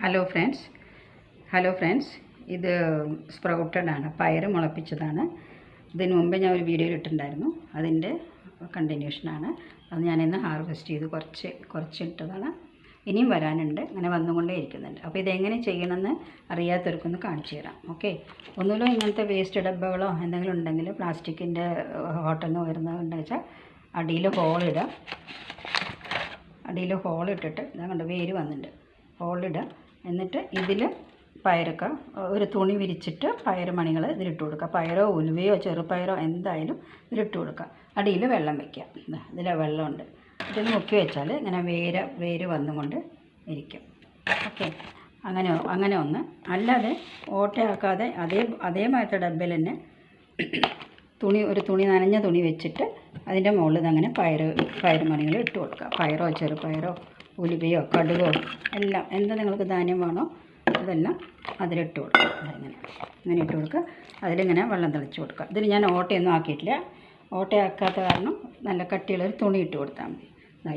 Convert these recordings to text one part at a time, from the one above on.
Hello friends ഇത് sprouted ആണ്, പയർ മുളപ്പിച്ചതാണ്. ഇതിന് മുമ്പ് ഞാൻ ഒരു വീഡിയോ ഇട്ടിട്ടുണ്ടായിരുന്നു, അതിൻ്റെ കണ്ടിന്യൂഷനാണ്. അത് ഞാനിന്ന് ഹാർവെസ്റ്റ് ചെയ്ത് കുറച്ച് ഇട്ടതാണ്. ഇനിയും വരാനുണ്ട്, അങ്ങനെ വന്നുകൊണ്ടേ ഇരിക്കുന്നുണ്ട്. അപ്പോൾ ഇതെങ്ങനെ ചെയ്യണമെന്ന് അറിയാത്തവർക്കൊന്ന് കാണിച്ചു തരാം. ഓക്കെ, ഒന്നുമില്ലോ ഇങ്ങനത്തെ വേസ്റ്റ് ഡബ്ബകളോ എന്തെങ്കിലും ഉണ്ടെങ്കിൽ പ്ലാസ്റ്റിക്കിൻ്റെ ഹോട്ടലിൽ നിന്ന് വരുന്നതെന്ന് വെച്ചാൽ അടിയിൽ ഹോളിട്ടിട്ട് ഇതാ കണ്ട് വേര് വന്നിട്ടുണ്ട്, ഹോളിടുക. എന്നിട്ട് ഇതിൽ പയറൊക്കെ ഒരു തുണി വിരിച്ചിട്ട് പയർ മണികൾ ഇതിലിട്ട് കൊടുക്കുക. പയറോ ഉലുവയോ ചെറുപയറോ എന്തായാലും ഇതിലിട്ട് കൊടുക്കുക. അടിയിൽ വെള്ളം വയ്ക്കുക. ഇതിൽ വെള്ളമുണ്ട്, ഇതിൽ മുക്കി വെച്ചാൽ ഇങ്ങനെ വേര് വന്നുകൊണ്ട് ഇരിക്കും. ഓക്കെ, അങ്ങനെ ഒന്ന്. അല്ലാതെ ഓട്ടയാക്കാതെ അതേമാതിരത്തെ ഡബ്ബയിൽ തന്നെ ഒരു തുണി നനഞ്ഞ തുണി വെച്ചിട്ട് അതിൻ്റെ മുകളിൽ ഇതങ്ങനെ പയർ മണികൾ ഇട്ട് കൊടുക്കുക. പയറോ ചെറുപയറോ ഉലുവയോ കടുകോ എല്ലാം എന്താ നിങ്ങൾക്ക് ധാന്യം വേണോ അതെല്ലാം അതിലിട്ട് കൊടുക്കുക. ഇങ്ങനെ ഇട്ട് കൊടുക്കുക. അതിലിങ്ങനെ വെള്ളം തെളിച്ച് കൊടുക്കുക. ഇതിൽ ഞാൻ ഓട്ടയൊന്നും ആക്കിയിട്ടില്ല. ഓട്ടയാക്കാത്ത കാരണം നല്ല കട്ടിയുള്ളൊരു തുണി ഇട്ട് കൊടുത്താൽ മതി.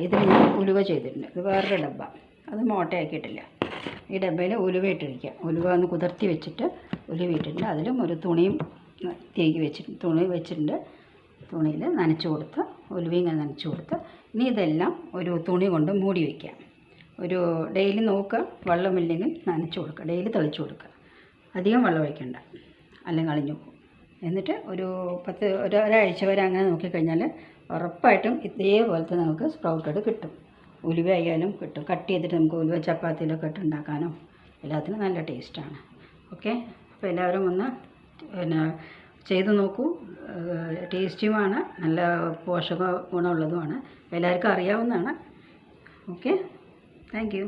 ഇതിൽ ഞാൻ ഉലുവ ചെയ്തിട്ടുണ്ട്. ഇത് വേറൊരു ഡബ്ബ, അത് ഓട്ടയാക്കിയിട്ടില്ല. ഈ ഡബ്ബയിൽ ഉലുവ ഇട്ടിരിക്കുക. ഉലുവ ഒന്ന് കുതിർത്തി വെച്ചിട്ട് ഉലുവ ഇട്ടിട്ടുണ്ട്. അതിലും ഒരു തുണിയും തുണി വെച്ചിട്ടുണ്ട്. തുണിയിൽ നനച്ച് കൊടുത്ത് ഉലുവയും ഇങ്ങനെ നനച്ച് കൊടുത്ത് ഇനി ഇതെല്ലാം ഒരു തുണി കൊണ്ട് മൂടി വയ്ക്കുക. ഡെയിലി നോക്കുക, വെള്ളമില്ലെങ്കിൽ നനച്ച് കൊടുക്കുക, ഡെയിലി തെളിച്ച് കൊടുക്കുക. അധികം വെള്ളം ഒഴിക്കണ്ട, അല്ലെങ്കിൽ അളിഞ്ഞു പോകും. എന്നിട്ട് ഒരാഴ്ച വരെ അങ്ങനെ നോക്കിക്കഴിഞ്ഞാൽ ഉറപ്പായിട്ടും ഇതേപോലത്തെ നമുക്ക് സ്പ്രൗട്ടഡ് കിട്ടും. ഉലുവ ആയാലും കിട്ടും. കട്ട് ചെയ്തിട്ട് നമുക്ക് ഉലുവ ചപ്പാത്തിയിലൊക്കെ ഇട്ട് ഉണ്ടാക്കാനോ എല്ലാത്തിനും നല്ല ടേസ്റ്റാണ്. ഓക്കെ, അപ്പോൾ എല്ലാവരും ഒന്ന് ചെയ്ത് നോക്കൂ. ടേസ്റ്റിയുമാണ്, നല്ല പോഷക ഗുണമുള്ളതുമാണ്, എല്ലാവർക്കും അറിയാവുന്നതാണ്. Okay, thank you.